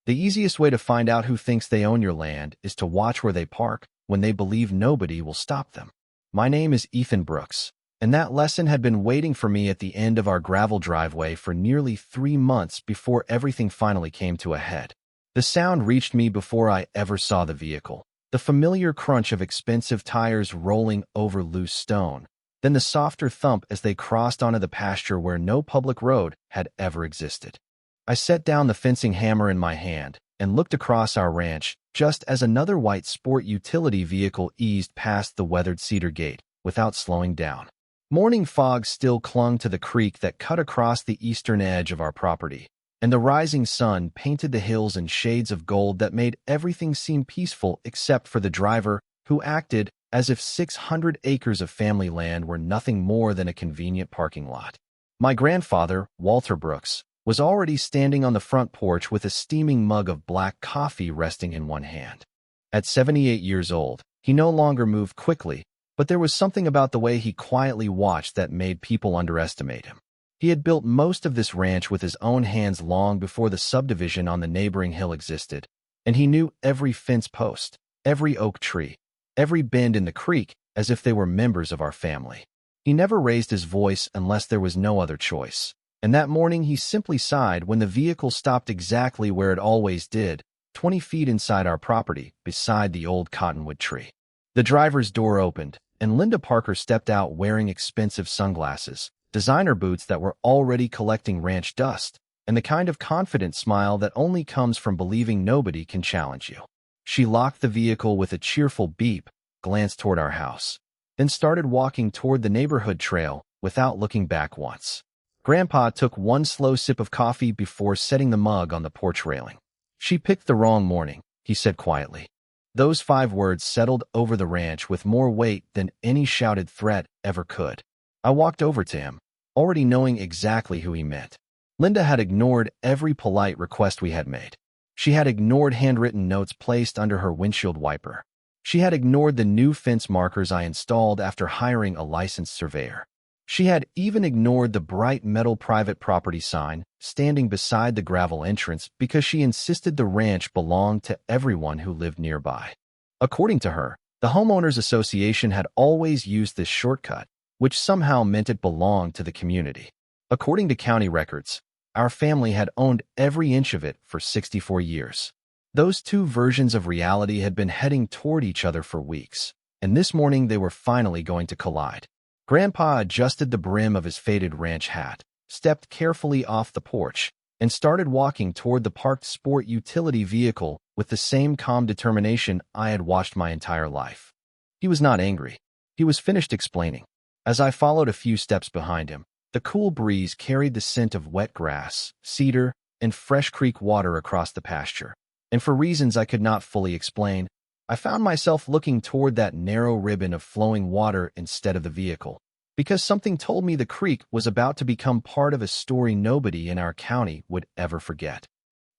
The easiest way to find out who thinks they own your land is to watch where they park when they believe nobody will stop them. My name is Ethan Brooks, and that lesson had been waiting for me at the end of our gravel driveway for nearly 3 months before everything finally came to a head. The sound reached me before I ever saw the vehicle. The familiar crunch of expensive tires rolling over loose stone, then the softer thump as they crossed onto the pasture where no public road had ever existed. I set down the fencing hammer in my hand and looked across our ranch just as another white sport utility vehicle eased past the weathered cedar gate without slowing down. Morning fog still clung to the creek that cut across the eastern edge of our property, and the rising sun painted the hills in shades of gold that made everything seem peaceful except for the driver, who acted as if 600 acres of family land were nothing more than a convenient parking lot. My grandfather, Walter Brooks, was already standing on the front porch with a steaming mug of black coffee resting in one hand. At 78 years old, he no longer moved quickly, but there was something about the way he quietly watched that made people underestimate him. He had built most of this ranch with his own hands long before the subdivision on the neighboring hill existed, and he knew every fence post, every oak tree, every bend in the creek as if they were members of our family. He never raised his voice unless there was no other choice. And that morning he simply sighed when the vehicle stopped exactly where it always did, 20 feet inside our property, beside the old cottonwood tree. The driver's door opened, and Linda Parker stepped out wearing expensive sunglasses, designer boots that were already collecting ranch dust, and the kind of confident smile that only comes from believing nobody can challenge you. She locked the vehicle with a cheerful beep, glanced toward our house, then started walking toward the neighborhood trail without looking back once. Grandpa took one slow sip of coffee before setting the mug on the porch railing. "She picked the wrong morning," he said quietly. Those 5 words settled over the ranch with more weight than any shouted threat ever could. I walked over to him, already knowing exactly who he meant. Linda had ignored every polite request we had made. She had ignored handwritten notes placed under her windshield wiper. She had ignored the new fence markers I installed after hiring a licensed surveyor. She had even ignored the bright metal private property sign standing beside the gravel entrance because she insisted the ranch belonged to everyone who lived nearby. According to her, the Homeowners Association had always used this shortcut, which somehow meant it belonged to the community. According to county records, our family had owned every inch of it for 64 years. Those two versions of reality had been heading toward each other for weeks, and this morning they were finally going to collide. Grandpa adjusted the brim of his faded ranch hat, stepped carefully off the porch, and started walking toward the parked sport utility vehicle with the same calm determination I had watched my entire life. He was not angry. He was finished explaining. As I followed a few steps behind him, the cool breeze carried the scent of wet grass, cedar, and fresh creek water across the pasture, and for reasons I could not fully explain, I found myself looking toward that narrow ribbon of flowing water instead of the vehicle, because something told me the creek was about to become part of a story nobody in our county would ever forget.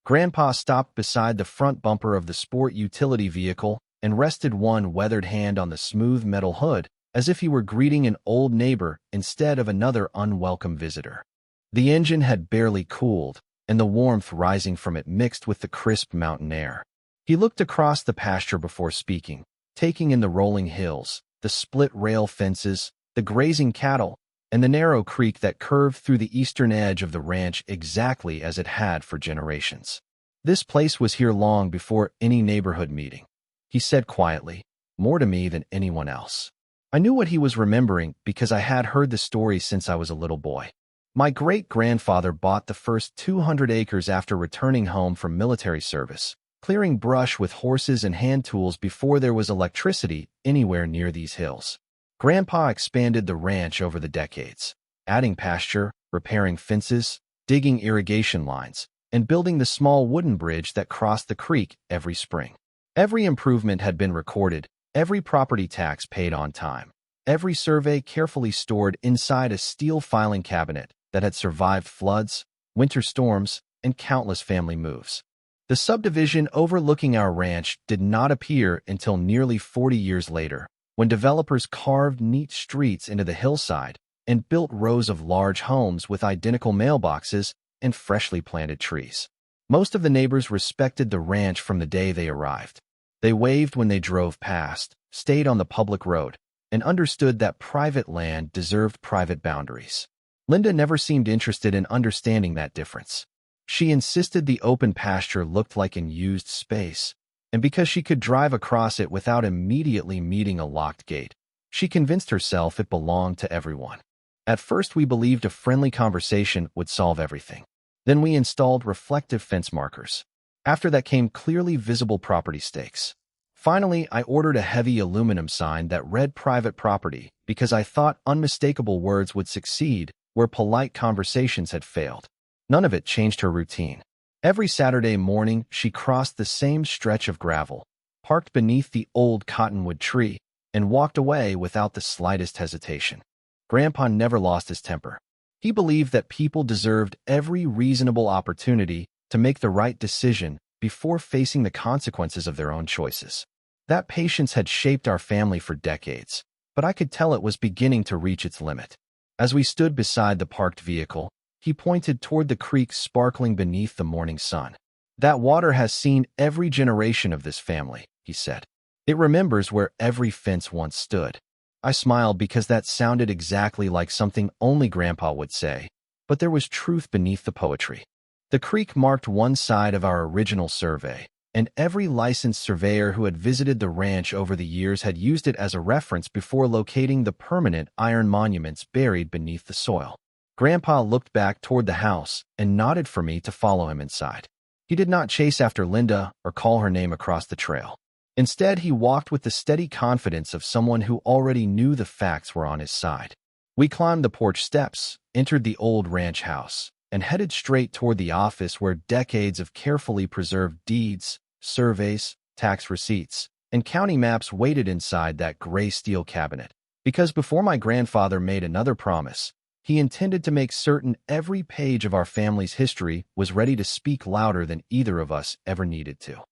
Grandpa stopped beside the front bumper of the sport utility vehicle and rested one weathered hand on the smooth metal hood as if he were greeting an old neighbor instead of another unwelcome visitor. The engine had barely cooled, and the warmth rising from it mixed with the crisp mountain air. He looked across the pasture before speaking, taking in the rolling hills, the split-rail fences, the grazing cattle, and the narrow creek that curved through the eastern edge of the ranch exactly as it had for generations. "This place was here long before any neighborhood meeting," he said quietly, more to me than anyone else. I knew what he was remembering because I had heard the story since I was a little boy. My great-grandfather bought the first 200 acres after returning home from military service, clearing brush with horses and hand tools before there was electricity anywhere near these hills. Grandpa expanded the ranch over the decades, adding pasture, repairing fences, digging irrigation lines, and building the small wooden bridge that crossed the creek every spring. Every improvement had been recorded, every property tax paid on time, every survey carefully stored inside a steel filing cabinet that had survived floods, winter storms, and countless family moves. The subdivision overlooking our ranch did not appear until nearly 40 years later, when developers carved neat streets into the hillside and built rows of large homes with identical mailboxes and freshly planted trees. Most of the neighbors respected the ranch from the day they arrived. They waved when they drove past, stayed on the public road, and understood that private land deserved private boundaries. Linda never seemed interested in understanding that difference. She insisted the open pasture looked like an used space, and because she could drive across it without immediately meeting a locked gate, she convinced herself it belonged to everyone. At first, we believed a friendly conversation would solve everything. Then we installed reflective fence markers. After that came clearly visible property stakes. Finally, I ordered a heavy aluminum sign that read private property because I thought unmistakable words would succeed where polite conversations had failed. None of it changed her routine. Every Saturday morning, she crossed the same stretch of gravel, parked beneath the old cottonwood tree, and walked away without the slightest hesitation. Grandpa never lost his temper. He believed that people deserved every reasonable opportunity to make the right decision before facing the consequences of their own choices. That patience had shaped our family for decades, but I could tell it was beginning to reach its limit. As we stood beside the parked vehicle, he pointed toward the creek sparkling beneath the morning sun. "That water has seen every generation of this family," he said. "It remembers where every fence once stood." I smiled because that sounded exactly like something only Grandpa would say, but there was truth beneath the poetry. The creek marked one side of our original survey, and every licensed surveyor who had visited the ranch over the years had used it as a reference before locating the permanent iron monuments buried beneath the soil. Grandpa looked back toward the house and nodded for me to follow him inside. He did not chase after Linda or call her name across the trail. Instead, he walked with the steady confidence of someone who already knew the facts were on his side. We climbed the porch steps, entered the old ranch house, and headed straight toward the office where decades of carefully preserved deeds, surveys, tax receipts, and county maps waited inside that gray steel cabinet. Because before my grandfather made another promise, he intended to make certain every page of our family's history was ready to speak louder than either of us ever needed to.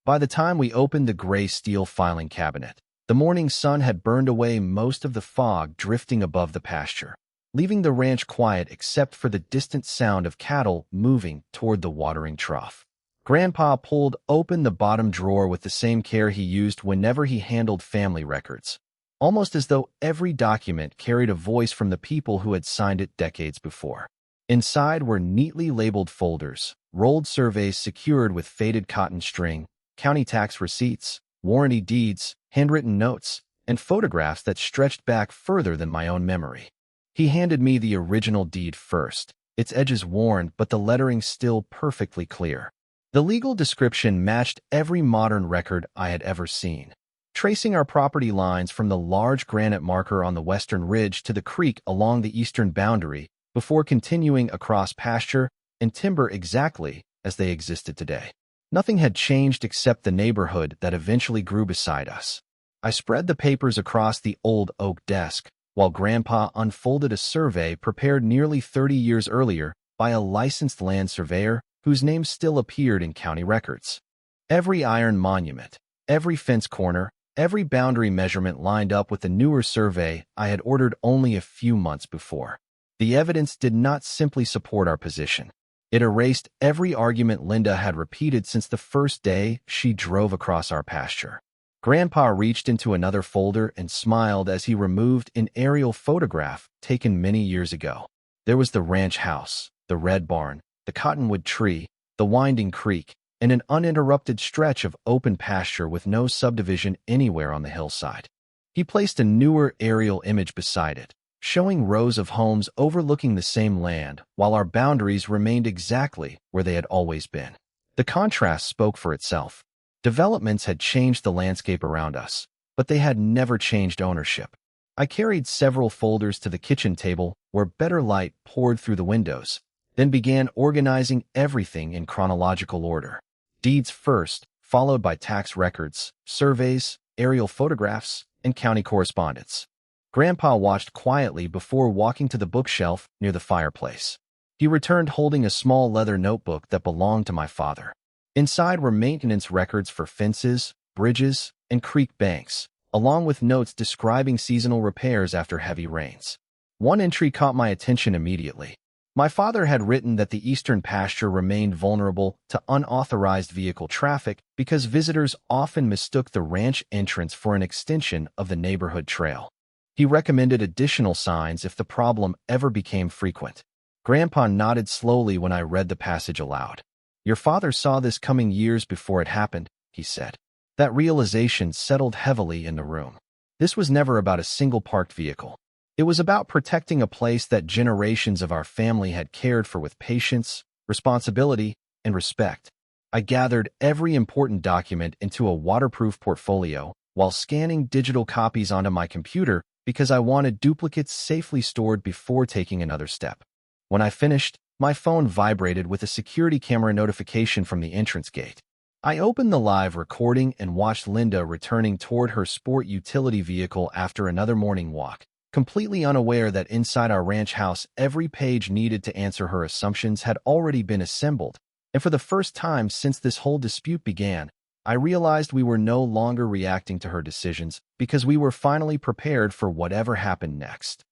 By the time we opened the gray steel filing cabinet, the morning sun had burned away most of the fog drifting above the pasture, leaving the ranch quiet except for the distant sound of cattle moving toward the watering trough. Grandpa pulled open the bottom drawer with the same care he used whenever he handled family records, almost as though every document carried a voice from the people who had signed it decades before. Inside were neatly labeled folders, rolled surveys secured with faded cotton string, county tax receipts, warranty deeds, handwritten notes, and photographs that stretched back further than my own memory. He handed me the original deed first, its edges worn but the lettering still perfectly clear. The legal description matched every modern record I had ever seen, tracing our property lines from the large granite marker on the western ridge to the creek along the eastern boundary before continuing across pasture and timber exactly as they existed today. Nothing had changed except the neighborhood that eventually grew beside us. I spread the papers across the old oak desk, while Grandpa unfolded a survey prepared nearly 30 years earlier by a licensed land surveyor whose name still appeared in county records. Every iron monument, every fence corner, every boundary measurement lined up with the newer survey I had ordered only a few months before. The evidence did not simply support our position. It erased every argument Linda had repeated since the first day she drove across our pasture. Grandpa reached into another folder and smiled as he removed an aerial photograph taken many years ago. There was the ranch house, the red barn, the cottonwood tree, the winding creek, and an uninterrupted stretch of open pasture with no subdivision anywhere on the hillside. He placed a newer aerial image beside it, showing rows of homes overlooking the same land while our boundaries remained exactly where they had always been. The contrast spoke for itself. Developments had changed the landscape around us, but they had never changed ownership. I carried several folders to the kitchen table where better light poured through the windows, then began organizing everything in chronological order. Deeds first, followed by tax records, surveys, aerial photographs, and county correspondence. Grandpa watched quietly before walking to the bookshelf near the fireplace. He returned holding a small leather notebook that belonged to my father. Inside were maintenance records for fences, bridges, and creek banks, along with notes describing seasonal repairs after heavy rains. One entry caught my attention immediately. My father had written that the eastern pasture remained vulnerable to unauthorized vehicle traffic because visitors often mistook the ranch entrance for an extension of the neighborhood trail. He recommended additional signs if the problem ever became frequent. Grandpa nodded slowly when I read the passage aloud. Your father saw this coming years before it happened, he said. That realization settled heavily in the room. This was never about a single parked vehicle. It was about protecting a place that generations of our family had cared for with patience, responsibility, and respect. I gathered every important document into a waterproof portfolio while scanning digital copies onto my computer because I wanted duplicates safely stored before taking another step. When I finished, my phone vibrated with a security camera notification from the entrance gate. I opened the live recording and watched Linda returning toward her sport utility vehicle after another morning walk, completely unaware that inside our ranch house every page needed to answer her assumptions had already been assembled. And for the first time since this whole dispute began, I realized we were no longer reacting to her decisions because we were finally prepared for whatever happened next.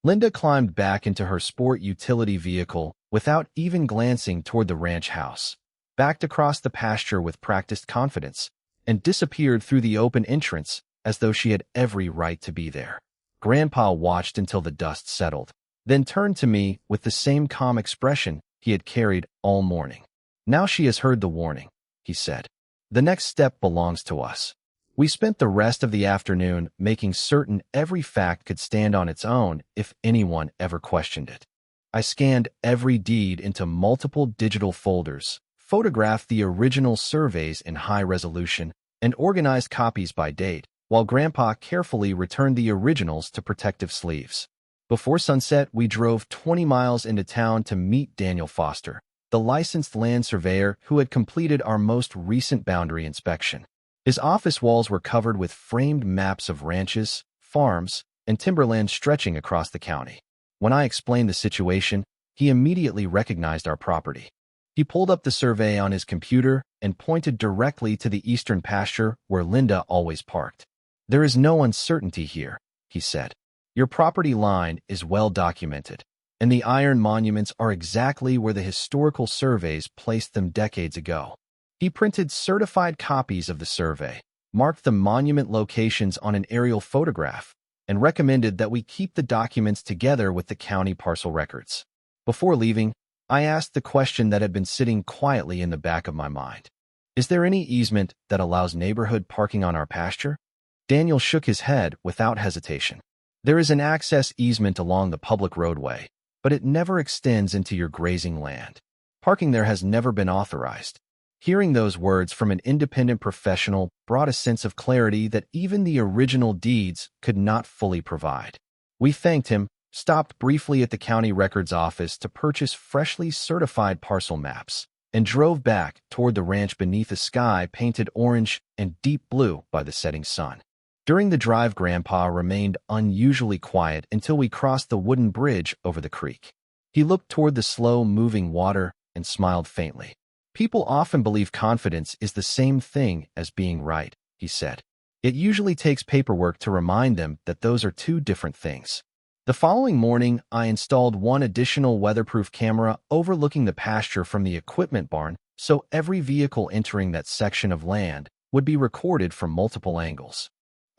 Linda climbed back into her sport utility vehicle without even glancing toward the ranch house, backed across the pasture with practiced confidence, and disappeared through the open entrance as though she had every right to be there. Grandpa watched until the dust settled, then turned to me with the same calm expression he had carried all morning. Now she has heard the warning, he said. The next step belongs to us. We spent the rest of the afternoon making certain every fact could stand on its own if anyone ever questioned it. I scanned every deed into multiple digital folders, photographed the original surveys in high resolution, and organized copies by date, while Grandpa carefully returned the originals to protective sleeves. Before sunset, we drove 20 miles into town to meet Daniel Foster, the licensed land surveyor who had completed our most recent boundary inspection. His office walls were covered with framed maps of ranches, farms, and timberland stretching across the county. When I explained the situation, he immediately recognized our property. He pulled up the survey on his computer and pointed directly to the eastern pasture where Linda always parked. There is no uncertainty here, he said. Your property line is well documented, and the iron monuments are exactly where the historical surveys placed them decades ago. He printed certified copies of the survey, marked the monument locations on an aerial photograph, and recommended that we keep the documents together with the county parcel records. Before leaving, I asked the question that had been sitting quietly in the back of my mind. Is there any easement that allows neighborhood parking on our pasture? Daniel shook his head without hesitation. There is an access easement along the public roadway, but it never extends into your grazing land. Parking there has never been authorized. Hearing those words from an independent professional brought a sense of clarity that even the original deeds could not fully provide. We thanked him, stopped briefly at the county records office to purchase freshly certified parcel maps, and drove back toward the ranch beneath a sky painted orange and deep blue by the setting sun. During the drive, Grandpa remained unusually quiet until we crossed the wooden bridge over the creek. He looked toward the slow-moving water and smiled faintly. People often believe confidence is the same thing as being right, he said. It usually takes paperwork to remind them that those are two different things. The following morning, I installed one additional weatherproof camera overlooking the pasture from the equipment barn so every vehicle entering that section of land would be recorded from multiple angles.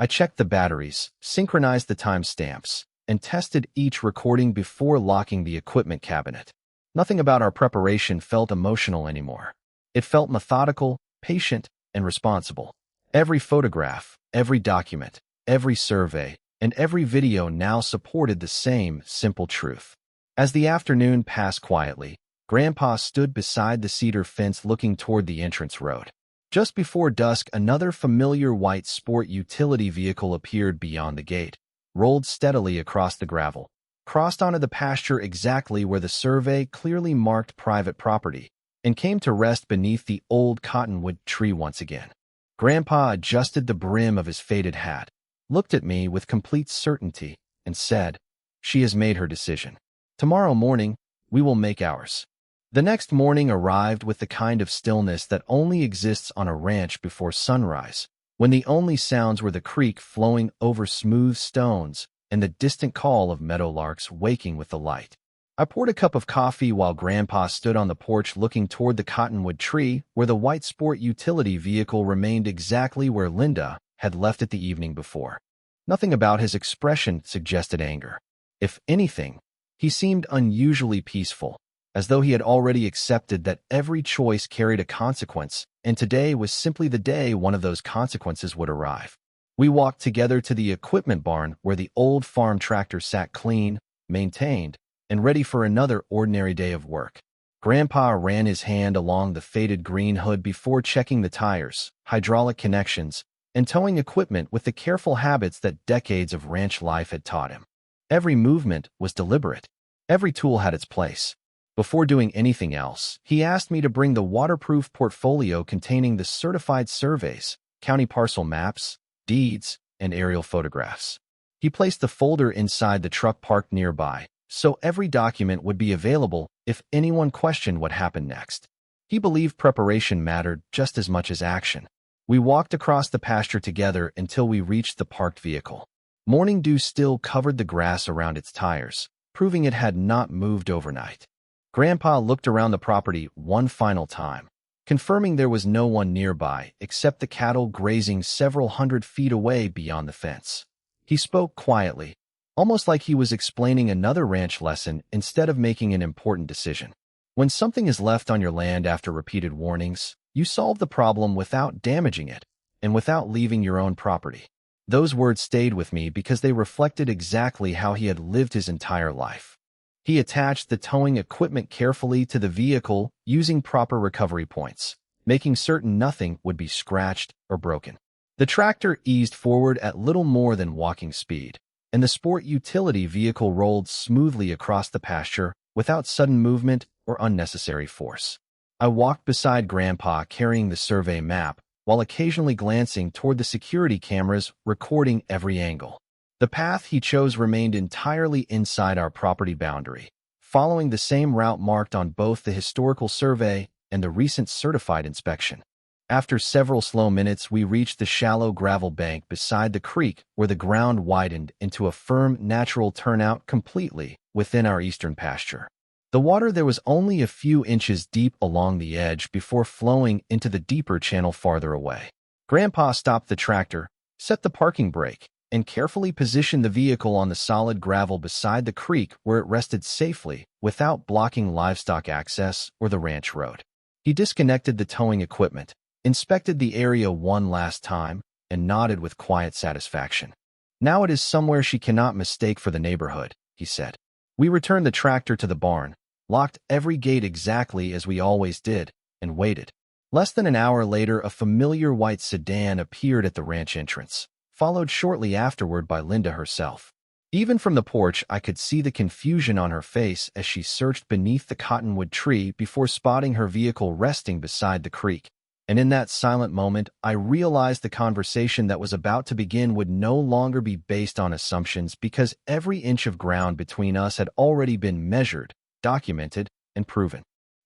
I checked the batteries, synchronized the timestamps, and tested each recording before locking the equipment cabinet. Nothing about our preparation felt emotional anymore. It felt methodical, patient, and responsible. Every photograph, every document, every survey, and every video now supported the same simple truth. As the afternoon passed quietly, Grandpa stood beside the cedar fence looking toward the entrance road. Just before dusk, another familiar white sport utility vehicle appeared beyond the gate, rolled steadily across the gravel, crossed onto the pasture exactly where the survey clearly marked private property, and came to rest beneath the old cottonwood tree once again. Grandpa adjusted the brim of his faded hat, looked at me with complete certainty, and said, "She has made her decision. Tomorrow morning, we will make ours." The next morning arrived with the kind of stillness that only exists on a ranch before sunrise, when the only sounds were the creek flowing over smooth stones and the distant call of meadowlarks waking with the light. I poured a cup of coffee while Grandpa stood on the porch looking toward the cottonwood tree where the white sport utility vehicle remained exactly where Linda had left it the evening before. Nothing about his expression suggested anger. If anything, he seemed unusually peaceful, as though he had already accepted that every choice carried a consequence, and today was simply the day one of those consequences would arrive. We walked together to the equipment barn where the old farm tractor sat clean, maintained, and ready for another ordinary day of work. Grandpa ran his hand along the faded green hood before checking the tires, hydraulic connections, and towing equipment with the careful habits that decades of ranch life had taught him. Every movement was deliberate. Every tool had its place. Before doing anything else, he asked me to bring the waterproof portfolio containing the certified surveys, county parcel maps, deeds, and aerial photographs. He placed the folder inside the truck parked nearby, so every document would be available if anyone questioned what happened next. He believed preparation mattered just as much as action. We walked across the pasture together until we reached the parked vehicle. Morning dew still covered the grass around its tires, proving it had not moved overnight. Grandpa looked around the property one final time, confirming there was no one nearby except the cattle grazing several hundred feet away beyond the fence. He spoke quietly, almost like he was explaining another ranch lesson instead of making an important decision. When something is left on your land after repeated warnings, you solve the problem without damaging it and without leaving your own property. Those words stayed with me because they reflected exactly how he had lived his entire life. He attached the towing equipment carefully to the vehicle using proper recovery points, making certain nothing would be scratched or broken. The tractor eased forward at little more than walking speed, and the sport utility vehicle rolled smoothly across the pasture without sudden movement or unnecessary force. I walked beside Grandpa carrying the survey map, while occasionally glancing toward the security cameras recording every angle. The path he chose remained entirely inside our property boundary, following the same route marked on both the historical survey and the recent certified inspection. After several slow minutes, we reached the shallow gravel bank beside the creek where the ground widened into a firm, natural turnout completely within our eastern pasture. The water there was only a few inches deep along the edge before flowing into the deeper channel farther away. Grandpa stopped the tractor, set the parking brake, and carefully positioned the vehicle on the solid gravel beside the creek where it rested safely without blocking livestock access or the ranch road. He disconnected the towing equipment, inspected the area one last time, and nodded with quiet satisfaction. "Now it is somewhere she cannot mistake for the neighborhood," he said. We returned the tractor to the barn, locked every gate exactly as we always did, and waited. Less than an hour later, a familiar white sedan appeared at the ranch entrance, followed shortly afterward by Linda herself. Even from the porch, I could see the confusion on her face as she searched beneath the cottonwood tree before spotting her vehicle resting beside the creek. And in that silent moment, I realized the conversation that was about to begin would no longer be based on assumptions because every inch of ground between us had already been measured, documented, and proven.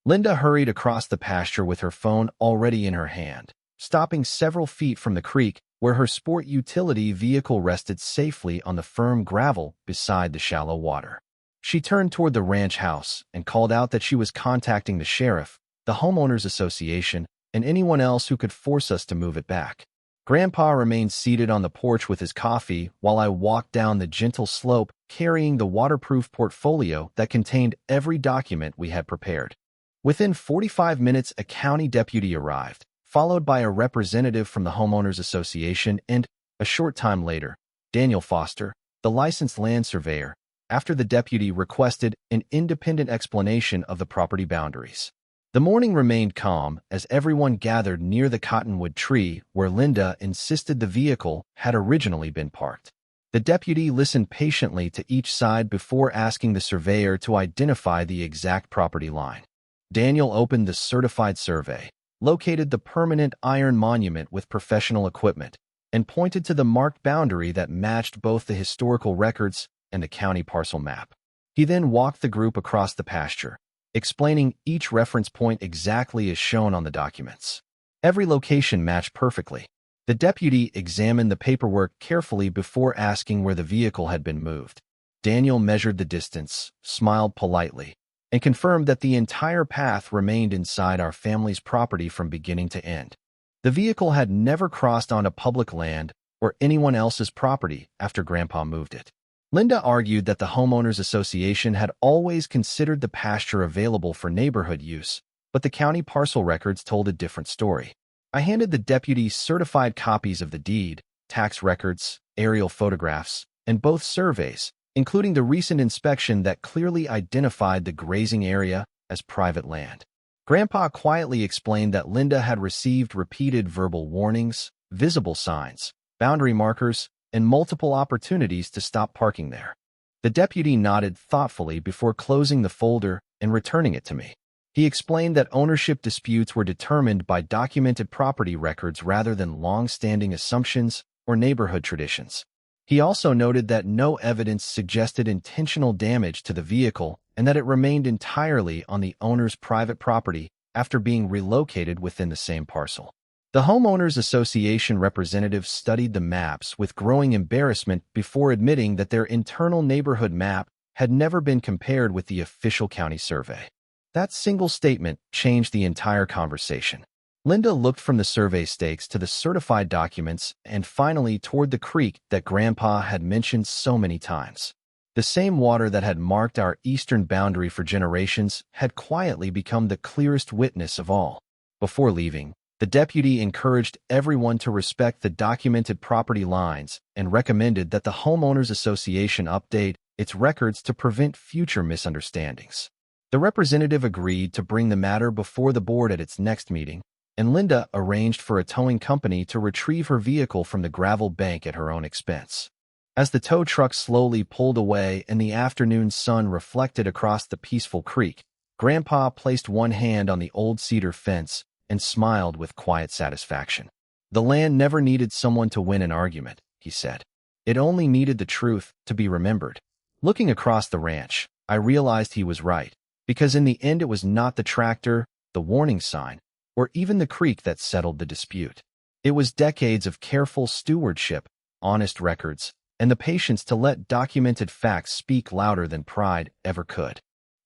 Linda hurried across the pasture with her phone already in her hand, stopping several feet from the creek where her sport utility vehicle rested safely on the firm gravel beside the shallow water. She turned toward the ranch house and called out that she was contacting the sheriff, the Homeowners Association, and anyone else who could force us to move it back. Grandpa remained seated on the porch with his coffee while I walked down the gentle slope carrying the waterproof portfolio that contained every document we had prepared. Within 45 minutes, a county deputy arrived, followed by a representative from the Homeowners Association, and, a short time later, Daniel Foster, the licensed land surveyor, after the deputy requested an independent explanation of the property boundaries. The morning remained calm as everyone gathered near the cottonwood tree where Linda insisted the vehicle had originally been parked. The deputy listened patiently to each side before asking the surveyor to identify the exact property line. Daniel opened the certified survey, located the permanent iron monument with professional equipment, and pointed to the marked boundary that matched both the historical records and the county parcel map. He then walked the group across the pasture, explaining each reference point exactly as shown on the documents. Every location matched perfectly. The deputy examined the paperwork carefully before asking where the vehicle had been moved. Daniel measured the distance, smiled politely, and confirmed that the entire path remained inside our family's property from beginning to end. The vehicle had never crossed onto public land or anyone else's property after Grandpa moved it. Linda argued that the Homeowners Association had always considered the pasture available for neighborhood use, but the county parcel records told a different story. I handed the deputy certified copies of the deed, tax records, aerial photographs, and both surveys, including the recent inspection that clearly identified the grazing area as private land. Grandpa quietly explained that Linda had received repeated verbal warnings, visible signs, boundary markers, and multiple opportunities to stop parking there. The deputy nodded thoughtfully before closing the folder and returning it to me. He explained that ownership disputes were determined by documented property records rather than long-standing assumptions or neighborhood traditions. He also noted that no evidence suggested intentional damage to the vehicle and that it remained entirely on the owner's private property after being relocated within the same parcel. The Homeowners Association representatives studied the maps with growing embarrassment before admitting that their internal neighborhood map had never been compared with the official county survey. That single statement changed the entire conversation. Linda looked from the survey stakes to the certified documents and finally toward the creek that Grandpa had mentioned so many times. The same water that had marked our eastern boundary for generations had quietly become the clearest witness of all. Before leaving, the deputy encouraged everyone to respect the documented property lines and recommended that the Homeowners Association update its records to prevent future misunderstandings. The representative agreed to bring the matter before the board at its next meeting, and Linda arranged for a towing company to retrieve her vehicle from the gravel bank at her own expense. As the tow truck slowly pulled away and the afternoon sun reflected across the peaceful creek, Grandpa placed one hand on the old cedar fence and smiled with quiet satisfaction. The land never needed someone to win an argument, he said. It only needed the truth to be remembered. Looking across the ranch, I realized he was right, because in the end it was not the tractor, the warning sign, or even the creek that settled the dispute. It was decades of careful stewardship, honest records, and the patience to let documented facts speak louder than pride ever could.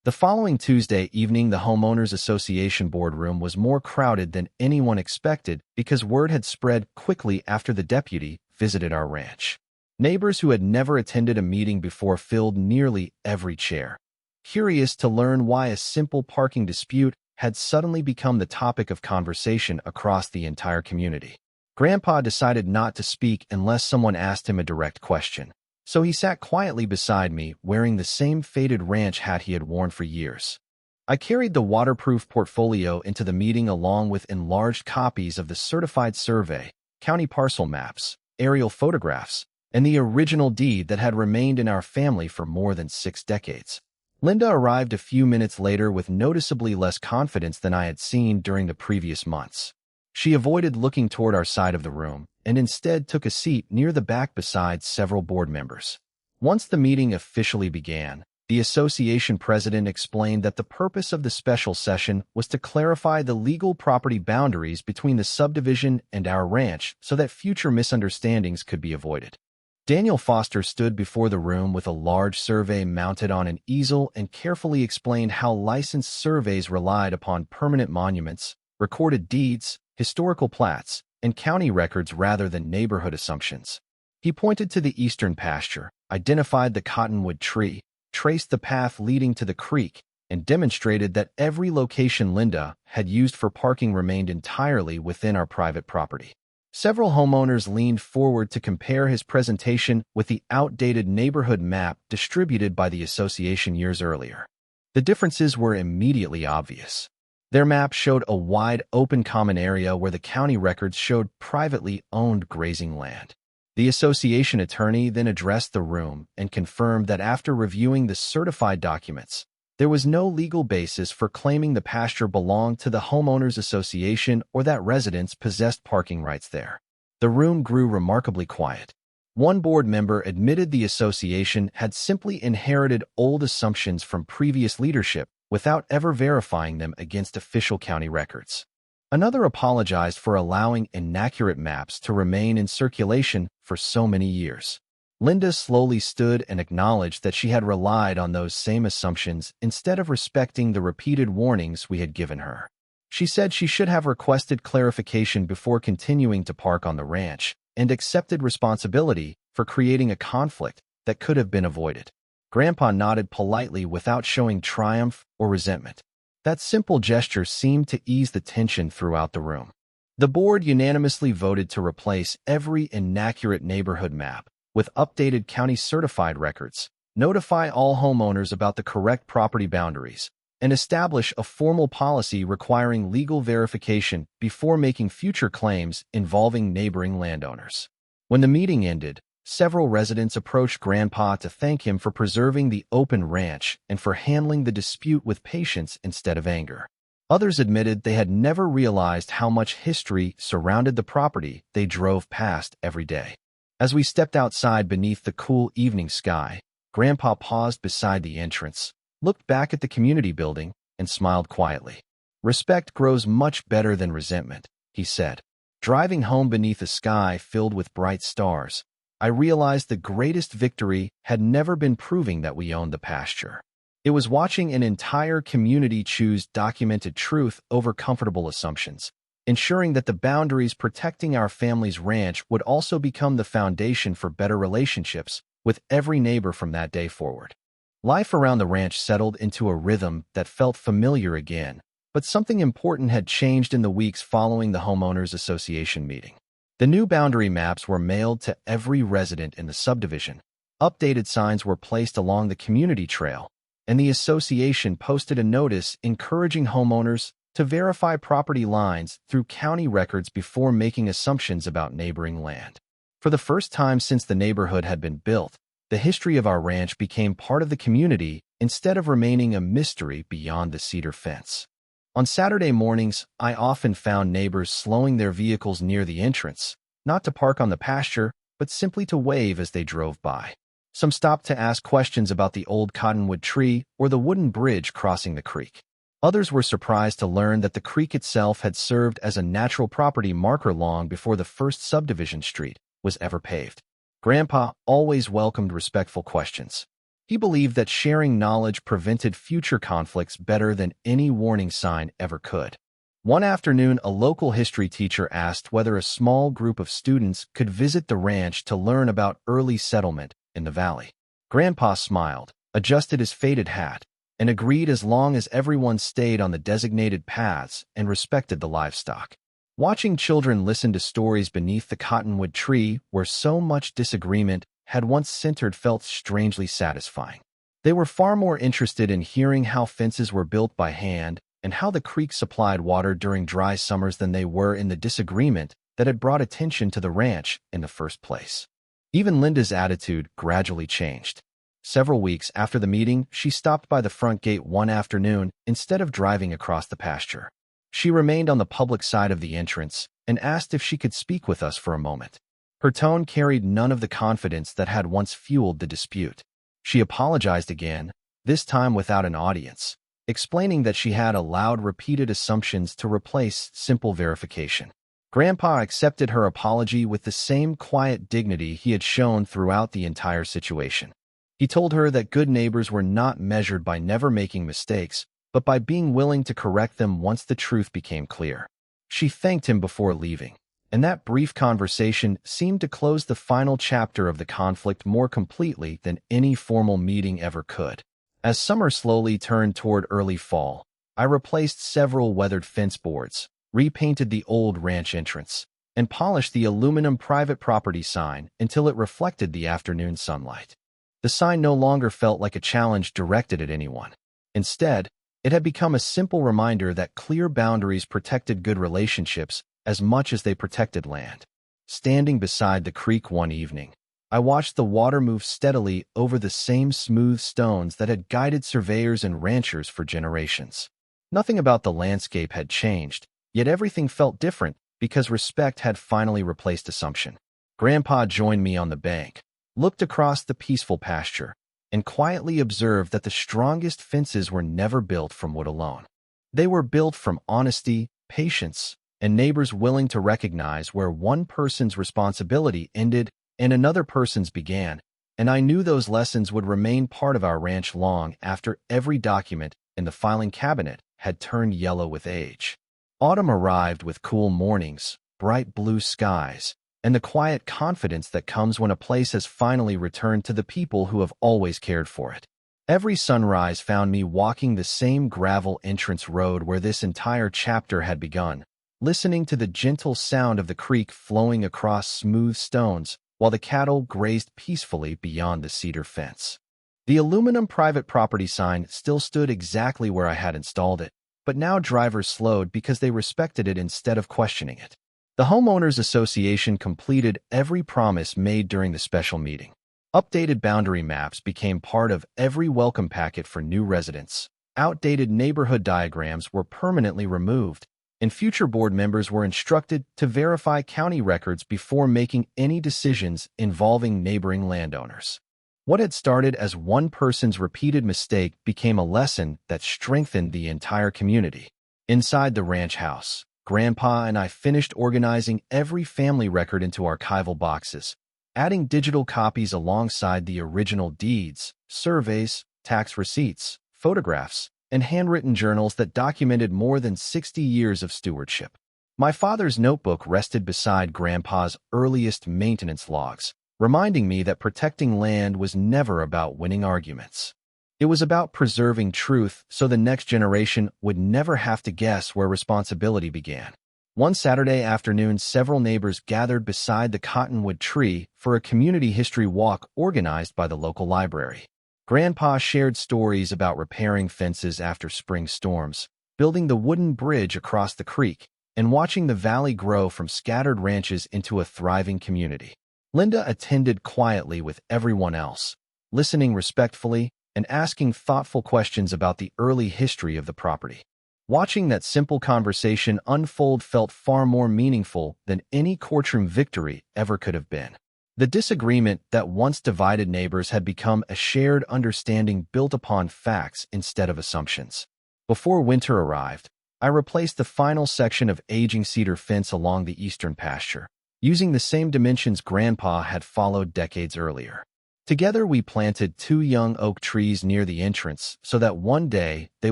The following Tuesday evening, the Homeowners Association boardroom was more crowded than anyone expected because word had spread quickly after the deputy visited our ranch. Neighbors who had never attended a meeting before filled nearly every chair, curious to learn why a simple parking dispute had suddenly become the topic of conversation across the entire community. Grandpa decided not to speak unless someone asked him a direct question, so he sat quietly beside me, wearing the same faded ranch hat he had worn for years. I carried the waterproof portfolio into the meeting along with enlarged copies of the certified survey, county parcel maps, aerial photographs, and the original deed that had remained in our family for more than 6 decades. Linda arrived a few minutes later with noticeably less confidence than I had seen during the previous months. She avoided looking toward our side of the room and instead took a seat near the back beside several board members. Once the meeting officially began, the association president explained that the purpose of the special session was to clarify the legal property boundaries between the subdivision and our ranch so that future misunderstandings could be avoided. Daniel Foster stood before the room with a large survey mounted on an easel and carefully explained how licensed surveys relied upon permanent monuments, recorded deeds, historical plats, and county records rather than neighborhood assumptions. He pointed to the eastern pasture, identified the cottonwood tree, traced the path leading to the creek, and demonstrated that every location Linda had used for parking remained entirely within our private property. Several homeowners leaned forward to compare his presentation with the outdated neighborhood map distributed by the association years earlier. The differences were immediately obvious. Their map showed a wide open common area where the county records showed privately owned grazing land. The association attorney then addressed the room and confirmed that after reviewing the certified documents, there was no legal basis for claiming the pasture belonged to the Homeowners Association or that residents possessed parking rights there. The room grew remarkably quiet. One board member admitted the association had simply inherited old assumptions from previous leadership without ever verifying them against official county records. Another apologized for allowing inaccurate maps to remain in circulation for so many years. Linda slowly stood and acknowledged that she had relied on those same assumptions instead of respecting the repeated warnings we had given her. She said she should have requested clarification before continuing to park on the ranch and accepted responsibility for creating a conflict that could have been avoided. Grandpa nodded politely without showing triumph or resentment. That simple gesture seemed to ease the tension throughout the room. The board unanimously voted to replace every inaccurate neighborhood map with updated county-certified records, notify all homeowners about the correct property boundaries, and establish a formal policy requiring legal verification before making future claims involving neighboring landowners. When the meeting ended, several residents approached Grandpa to thank him for preserving the open ranch and for handling the dispute with patience instead of anger. Others admitted they had never realized how much history surrounded the property they drove past every day. As we stepped outside beneath the cool evening sky, Grandpa paused beside the entrance, looked back at the community building, and smiled quietly. "Respect grows much better than resentment," he said. Driving home beneath a sky filled with bright stars, I realized the greatest victory had never been proving that we owned the pasture. It was watching an entire community choose documented truth over comfortable assumptions, ensuring that the boundaries protecting our family's ranch would also become the foundation for better relationships with every neighbor from that day forward. Life around the ranch settled into a rhythm that felt familiar again, but something important had changed in the weeks following the Homeowners Association meeting. The new boundary maps were mailed to every resident in the subdivision, updated signs were placed along the community trail, and the association posted a notice encouraging homeowners to verify property lines through county records before making assumptions about neighboring land. For the first time since the neighborhood had been built, the history of our ranch became part of the community instead of remaining a mystery beyond the cedar fence. On Saturday mornings, I often found neighbors slowing their vehicles near the entrance, not to park on the pasture, but simply to wave as they drove by. Some stopped to ask questions about the old cottonwood tree or the wooden bridge crossing the creek. Others were surprised to learn that the creek itself had served as a natural property marker long before the first subdivision street was ever paved. Grandpa always welcomed respectful questions. He believed that sharing knowledge prevented future conflicts better than any warning sign ever could. One afternoon, a local history teacher asked whether a small group of students could visit the ranch to learn about early settlement in the valley. Grandpa smiled, adjusted his faded hat, and agreed as long as everyone stayed on the designated paths and respected the livestock. Watching children listen to stories beneath the cottonwood tree where so much disagreement had once centered felt strangely satisfying. They were far more interested in hearing how fences were built by hand and how the creek supplied water during dry summers than they were in the disagreement that had brought attention to the ranch in the first place. Even Linda's attitude gradually changed. Several weeks after the meeting, she stopped by the front gate one afternoon instead of driving across the pasture. She remained on the public side of the entrance and asked if she could speak with us for a moment. Her tone carried none of the confidence that had once fueled the dispute. She apologized again, this time without an audience, explaining that she had allowed repeated assumptions to replace simple verification. Grandpa accepted her apology with the same quiet dignity he had shown throughout the entire situation. He told her that good neighbors were not measured by never making mistakes, but by being willing to correct them once the truth became clear. She thanked him before leaving, and that brief conversation seemed to close the final chapter of the conflict more completely than any formal meeting ever could. As summer slowly turned toward early fall, I replaced several weathered fence boards, repainted the old ranch entrance, and polished the aluminum private property sign until it reflected the afternoon sunlight. The sign no longer felt like a challenge directed at anyone. Instead, it had become a simple reminder that clear boundaries protected good relationships as much as they protected land. Standing beside the creek one evening, I watched the water move steadily over the same smooth stones that had guided surveyors and ranchers for generations. Nothing about the landscape had changed, yet everything felt different because respect had finally replaced assumption. Grandpa joined me on the bank, looked across the peaceful pasture, and quietly observed that the strongest fences were never built from wood alone. They were built from honesty, patience, and neighbors willing to recognize where one person's responsibility ended and another person's began, and I knew those lessons would remain part of our ranch long after every document in the filing cabinet had turned yellow with age. Autumn arrived with cool mornings, bright blue skies, and the quiet confidence that comes when a place has finally returned to the people who have always cared for it. Every sunrise found me walking the same gravel entrance road where this entire chapter had begun, listening to the gentle sound of the creek flowing across smooth stones while the cattle grazed peacefully beyond the cedar fence. The aluminum private property sign still stood exactly where I had installed it, but now drivers slowed because they respected it instead of questioning it. The Homeowners Association completed every promise made during the special meeting. Updated boundary maps became part of every welcome packet for new residents. Outdated neighborhood diagrams were permanently removed, and future board members were instructed to verify county records before making any decisions involving neighboring landowners. What had started as one person's repeated mistake became a lesson that strengthened the entire community. Inside the ranch house, Grandpa and I finished organizing every family record into archival boxes, adding digital copies alongside the original deeds, surveys, tax receipts, photographs, and handwritten journals that documented more than 60 years of stewardship. My father's notebook rested beside Grandpa's earliest maintenance logs, reminding me that protecting land was never about winning arguments. It was about preserving truth so the next generation would never have to guess where responsibility began. One Saturday afternoon, several neighbors gathered beside the cottonwood tree for a community history walk organized by the local library. Grandpa shared stories about repairing fences after spring storms, building the wooden bridge across the creek, and watching the valley grow from scattered ranches into a thriving community. Linda attended quietly with everyone else, listening respectfully and asking thoughtful questions about the early history of the property. Watching that simple conversation unfold felt far more meaningful than any courtroom victory ever could have been. The disagreement that once divided neighbors had become a shared understanding built upon facts instead of assumptions. Before winter arrived, I replaced the final section of aging cedar fence along the eastern pasture, using the same dimensions Grandpa had followed decades earlier. Together, we planted 2 young oak trees near the entrance so that one day they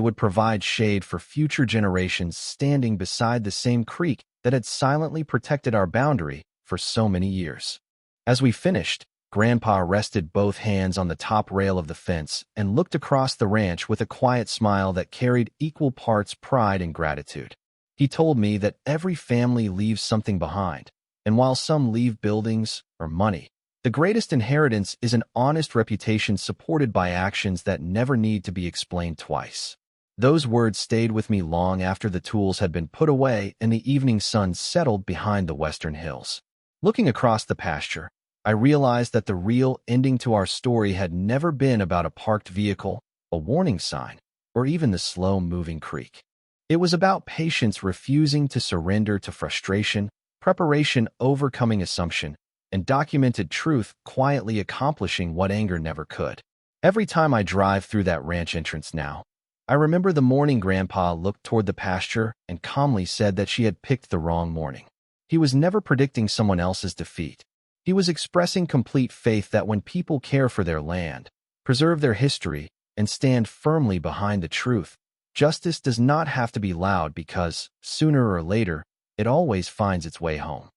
would provide shade for future generations standing beside the same creek that had silently protected our boundary for so many years. As we finished, Grandpa rested both hands on the top rail of the fence and looked across the ranch with a quiet smile that carried equal parts pride and gratitude. He told me that every family leaves something behind, and while some leave buildings or money, the greatest inheritance is an honest reputation supported by actions that never need to be explained twice. Those words stayed with me long after the tools had been put away and the evening sun settled behind the western hills. Looking across the pasture, I realized that the real ending to our story had never been about a parked vehicle, a warning sign, or even the slow-moving creek. It was about patience refusing to surrender to frustration, preparation overcoming assumption, and documented truth quietly accomplishing what anger never could. Every time I drive through that ranch entrance now, I remember the morning Grandpa looked toward the pasture and calmly said that she had picked the wrong morning. He was never predicting someone else's defeat. He was expressing complete faith that when people care for their land, preserve their history, and stand firmly behind the truth, justice does not have to be loud because, sooner or later, it always finds its way home.